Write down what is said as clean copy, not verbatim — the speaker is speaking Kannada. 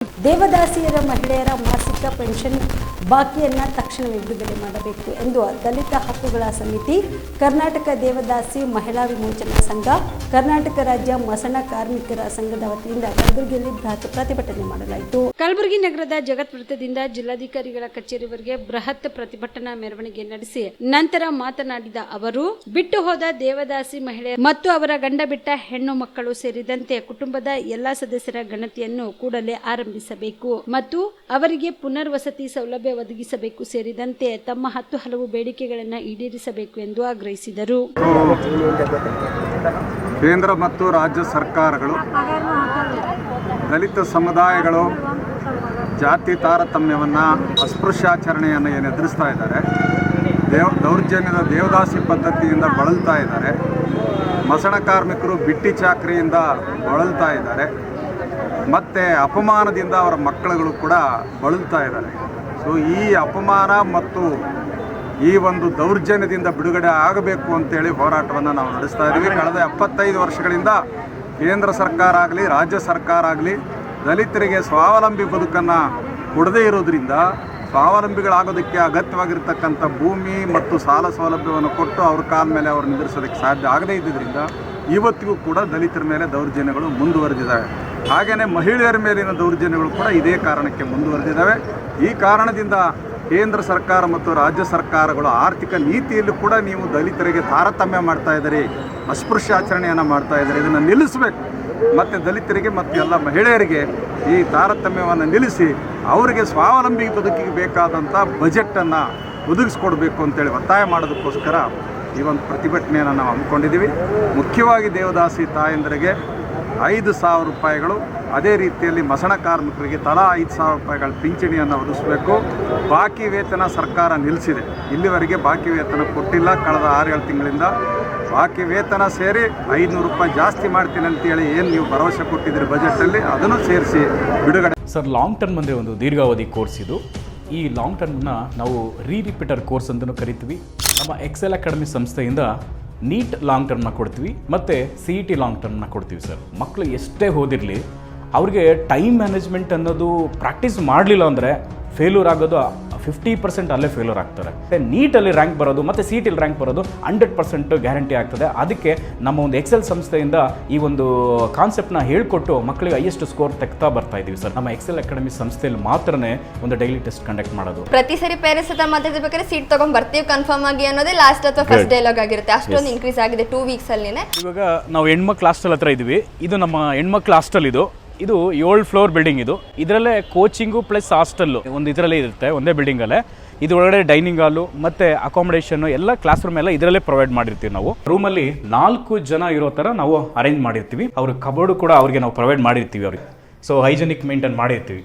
ದೇವದಾಸಿಯರ ಮಹಿಳೆಯರ ಮಾಸಿಕ ಪೆನ್ಷನ್ ಬಾಕಿಯನ್ನು ತಕ್ಷಣವೇ ಬಿಡುಗಡೆ ಮಾಡಬೇಕು ಎಂದು ದಲಿತ ಹಕ್ಕುಗಳ ಸಮಿತಿ, ಕರ್ನಾಟಕ ದೇವದಾಸಿ ಮಹಿಳಾ ವಿಮೋಚನಾ ಸಂಘ, ಕರ್ನಾಟಕ ರಾಜ್ಯ ಮಸಣ ಕಾರ್ಮಿಕರ ಸಂಘದ ವತಿಯಿಂದ ಕಲಬುರಗಿಯಲ್ಲಿ ಬೃಹತ್ ಪ್ರತಿಭಟನೆ ಮಾಡಲಾಯಿತು. ಕಲಬುರಗಿ ನಗರದ ಜಗತ್ ವೃತ್ತದಿಂದ ಜಿಲ್ಲಾಧಿಕಾರಿಗಳ ಕಚೇರಿವರೆಗೆ ಬೃಹತ್ ಪ್ರತಿಭಟನಾ ಮೆರವಣಿಗೆ ನಡೆಸಿ ನಂತರ ಮಾತನಾಡಿದ ಅವರು, ಬಿಟ್ಟು ಹೋದ ದೇವದಾಸಿ ಮಹಿಳೆ ಮತ್ತು ಅವರ ಗಂಡ ಬಿಟ್ಟ ಹೆಣ್ಣು ಮಕ್ಕಳು ಸೇರಿದಂತೆ ಕುಟುಂಬದ ಎಲ್ಲಾ ಸದಸ್ಯರ ಗಣತಿಯನ್ನು ಕೂಡಲೇ ಆರಂಭಿಸಬೇಕು ಮತ್ತು ಅವರಿಗೆ ಪುನರ್ವಸತಿ ಸೌಲಭ್ಯ ಒದಗಿಸಬೇಕು ಸೇರಿದಂತೆ ತಮ್ಮ 10 ಹಲವು ಬೇಡಿಕೆಗಳನ್ನು ಈಡೇರಿಸಬೇಕು ಎಂದು ಆಗ್ರಹಿಸಿದರು. ಕೇಂದ್ರ ಮತ್ತು ರಾಜ್ಯ ಸರ್ಕಾರಗಳು ದಲಿತ ಸಮುದಾಯಗಳು ಜಾತಿ ತಾರತಮ್ಯವನ್ನು, ಅಸ್ಪೃಶ್ಯಾಚರಣೆಯನ್ನು ಏನು ಎದುರಿಸ್ತಾ ಇದ್ದಾರೆ, ದೌರ್ಜನ್ಯದ ದೇವದಾಸಿ ಪದ್ಧತಿಯಿಂದ ಬಳಲ್ತಾ ಇದ್ದಾರೆ, ಮಸಣ ಕಾರ್ಮಿಕರು ಬಿಟ್ಟಿ ಚಾಕರಿಯಿಂದ ಬಳಲ್ತಾ ಇದ್ದಾರೆ, ಮತ್ತು ಅಪಮಾನದಿಂದ ಅವರ ಮಕ್ಕಳುಗಳು ಕೂಡ ಬಳಲ್ತಾ ಇದ್ದಾರೆ. ಸೊ ಈ ಅಪಮಾನ ಮತ್ತು ಈ ಒಂದು ದೌರ್ಜನ್ಯದಿಂದ ಬಿಡುಗಡೆ ಆಗಬೇಕು ಅಂತೇಳಿ ಹೋರಾಟವನ್ನು ನಾವು ನಡೆಸ್ತಾ ಇದ್ದೀವಿ. ಕಳೆದ 75 ವರ್ಷಗಳಿಂದ ಕೇಂದ್ರ ಸರ್ಕಾರ ಆಗಲಿ ರಾಜ್ಯ ಸರ್ಕಾರ ಆಗಲಿ ದಲಿತರಿಗೆ ಸ್ವಾವಲಂಬಿ ಬದುಕನ್ನು ಕೊಡದೇ ಇರೋದ್ರಿಂದ ಸ್ವಾವಲಂಬಿಗಳಾಗೋದಕ್ಕೆ ಅಗತ್ಯವಾಗಿರ್ತಕ್ಕಂಥ ಭೂಮಿ ಮತ್ತು ಸಾಲ ಸೌಲಭ್ಯವನ್ನು ಕೊಟ್ಟು ಅವ್ರ ಕಾಲ ಮೇಲೆ ಅವ್ರು ನಿಲ್ಲಿಸೋದಕ್ಕೆ ಸಾಧ್ಯ ಆಗದೇ ಇದ್ದಿದ್ದರಿಂದ ಇವತ್ತಿಗೂ ಕೂಡ ದಲಿತರ ಮೇಲೆ ದೌರ್ಜನ್ಯಗಳು ಮುಂದುವರೆದಿದ್ದಾವೆ. ಹಾಗೆಯೇ ಮಹಿಳೆಯರ ಮೇಲಿನ ದೌರ್ಜನ್ಯಗಳು ಕೂಡ ಇದೇ ಕಾರಣಕ್ಕೆ ಮುಂದುವರೆದಿದ್ದಾವೆ. ಈ ಕಾರಣದಿಂದ ಕೇಂದ್ರ ಸರ್ಕಾರ ಮತ್ತು ರಾಜ್ಯ ಸರ್ಕಾರಗಳು ಆರ್ಥಿಕ ನೀತಿಯಲ್ಲೂ ಕೂಡ ನೀವು ದಲಿತರಿಗೆ ತಾರತಮ್ಯ ಮಾಡ್ತಾ ಇದ್ದೀರಿ, ಅಸ್ಪೃಶ್ಯಾಚರಣೆಯನ್ನು ಮಾಡ್ತಾ ಇದ್ದೀರಿ. ಇದನ್ನು ನಿಲ್ಲಿಸಬೇಕು ಮತ್ತು ದಲಿತರಿಗೆ ಮತ್ತು ಎಲ್ಲ ಮಹಿಳೆಯರಿಗೆ ಈ ತಾರತಮ್ಯವನ್ನು ನಿಲ್ಲಿಸಿ ಅವರಿಗೆ ಸ್ವಾವಲಂಬಿ ಬದುಕಿಗೆ ಬೇಕಾದಂಥ ಬಜೆಟನ್ನು ಒದಗಿಸ್ಕೊಡ್ಬೇಕು ಅಂತೇಳಿ ಒತ್ತಾಯ ಮಾಡೋದಕ್ಕೋಸ್ಕರ ಈ ಒಂದು ಪ್ರತಿಭಟನೆಯನ್ನು ನಾವು ಹಮ್ಮಿಕೊಂಡಿದ್ದೀವಿ. ಮುಖ್ಯವಾಗಿ ದೇವದಾಸಿ ತಾಯಂದರಿಗೆ 5,000 ರೂಪಾಯಿಗಳು, ಅದೇ ರೀತಿಯಲ್ಲಿ ಮಸಣ ಕಾರ್ಮಿಕರಿಗೆ ತಲಾ 5,000 ರೂಪಾಯಿಗಳ ಪಿಂಚಣಿಯನ್ನು ಒದಗಿಸಬೇಕು. ಬಾಕಿ ವೇತನ ಸರ್ಕಾರ ನಿಲ್ಲಿಸಿದೆ, ಇಲ್ಲಿವರೆಗೆ ಬಾಕಿ ವೇತನ ಕೊಟ್ಟಿಲ್ಲ. ಕಳೆದ 6-7 ತಿಂಗಳಿಂದ ಬಾಕಿ ವೇತನ ಸೇರಿ 500 ರೂಪಾಯಿ ಜಾಸ್ತಿ ಮಾಡ್ತೀನಿ ಅಂತೇಳಿ ಏನು ನೀವು ಭರವಸೆ ಕೊಟ್ಟಿದ್ದೀರಿ ಬಜೆಟಲ್ಲಿ, ಅದನ್ನು ಸೇರಿಸಿ ಬಿಡುಗಡೆ. ಸರ್, ಲಾಂಗ್ ಟರ್ಮ್ ಅಂದರೆ ಒಂದು ದೀರ್ಘಾವಧಿ ಕೋರ್ಸ್ ಇದು. ಈ ಲಾಂಗ್ ಟರ್ಮ್ನ ನಾವು ರಿಪೀಟರ್ ಕೋರ್ಸ್ ಅಂತಲೂ ಕರಿತೀವಿ. ನಮ್ಮ ಎಕ್ಸೆಲ್ ಅಕಾಡೆಮಿ ಸಂಸ್ಥೆಯಿಂದ ನೀಟ್ ಲಾಂಗ್ ಟರ್ಮ್ನ ಕೊಡ್ತೀವಿ ಮತ್ತು CET ಲಾಂಗ್ ಟರ್ಮ್ನ ಕೊಡ್ತೀವಿ. ಸರ್, ಮಕ್ಕಳು ಎಷ್ಟೇ ಓದಿರಲಿ ಅವ್ರಿಗೆ ಟೈಮ್ ಮ್ಯಾನೇಜ್ಮೆಂಟ್ ಅನ್ನೋದು ಪ್ರಾಕ್ಟೀಸ್ ಮಾಡಲಿಲ್ಲ ಅಂದರೆ ಫೇಲ್ಯೂರ್ ಆಗೋದು 50% ಅಲ್ಲೇ ಫೇಲ್ಯೂರ್ ಆಗ್ತಾರೆ. ನೀಟಲ್ಲಿ ರ್ಯಾಂಕ್ ಬರೋದು ಮತ್ತು CETಲಿ ರ್ಯಾಂಕ್ ಬರೋದು 100% ಗ್ಯಾರಂಟಿ ಆಗ್ತದೆ. ಅದಕ್ಕೆ ನಮ್ಮ ಒಂದು ಎಕ್ಸೆಲ್ ಸಂಸ್ಥೆಯಿಂದ ಈ ಒಂದು ಕಾನ್ಸೆಪ್ಟ್ನ ಹೇಳ್ಕೊಟ್ಟು ಮಕ್ಕಳಿಗೆ ಹೈಯೆಸ್ಟ್ ಸ್ಕೋರ್ ತೆಗ್ತಾ ಬರ್ತಾ ಇದ್ದೀವಿ. ಸರ್, ನಮ್ಮ ಎಕ್ಸೆಲ್ ಅಕಾಡೆಮಿ ಸಂಸ್ಥೆಯಲ್ಲಿ ಮಾತ್ರನೇ ಒಂದು ಡೈಲಿ ಟೆಸ್ಟ್ ಕಂಡಕ್ಟ್ ಮಾಡೋದು. ಪ್ರತಿ ಸರಿ ಪೇರೆಂಟ್ಸ್ ಹತ್ರ ಮಾತಾಡ್ಬೇಕಾದ್ರೆ ಸೀಟ್ ತಗೊಂಡ್ ಬರ್ತೀವಿ ಕನ್ಫರ್ಮ್ ಆಗಿ ಅನ್ನೋದೇ ಲಾಸ್ಟ್ ಅಥವಾ ಫಸ್ಟ್ ಡೈಲಾಗ್ ಆಗಿರುತ್ತೆ. ಅಷ್ಟೊಂದು ಇನ್ಕ್ರೀಸ್ ಆಗಿದೆ 2 ವೀಕ್ಸ್ ಅಲ್ಲಿ. ಇವಾಗ ನಾವು ಹೆಣ್ಮಕ್ಳು ಹಾಸ್ಟೆಲ್ ಹತ್ರ ಇದ್ದೀವಿ. ಇದು ನಮ್ಮ ಹೆಣ್ಮಕ್ಳು ಹಾಸ್ಟೆಲ್. ಇದು 7 ಫ್ಲೋರ್ ಬಿಲ್ಡಿಂಗ್. ಇದರಲ್ಲೇ ಕೋಚಿಂಗು ಪ್ಲಸ್ ಹಾಸ್ಟೆಲ್ಲು ಒಂದು ಇದರಲ್ಲೇ ಇರುತ್ತೆ, ಒಂದೇ ಬಿಲ್ಡಿಂಗಲ್ಲೇ. ಇದು ಒಳಗಡೆ ಡೈನಿಂಗ್ ಹಾಲು ಮತ್ತು ಅಕಾಮಿಡೇಷನ್ ಎಲ್ಲ ಕ್ಲಾಸ್ ರೂಮ್ ಎಲ್ಲ ಇದರಲ್ಲೇ ಪ್ರೊವೈಡ್ ಮಾಡಿರ್ತೀವಿ. ನಾವು ರೂಮಲ್ಲಿ 4 ಜನ ಇರೋ ಥರ ನಾವು ಅರೇಂಜ್ ಮಾಡಿರ್ತೀವಿ. ಅವ್ರ ಕಬೋರ್ಡು ಕೂಡ ಅವ್ರಿಗೆ ನಾವು ಪ್ರೊವೈಡ್ ಮಾಡಿರ್ತೀವಿ ಅವ್ರಿಗೆ. ಸೊ ಹೈಜೆನಿಕ್ ಮೇಂಟೈನ್ ಮಾಡಿರ್ತೀವಿ.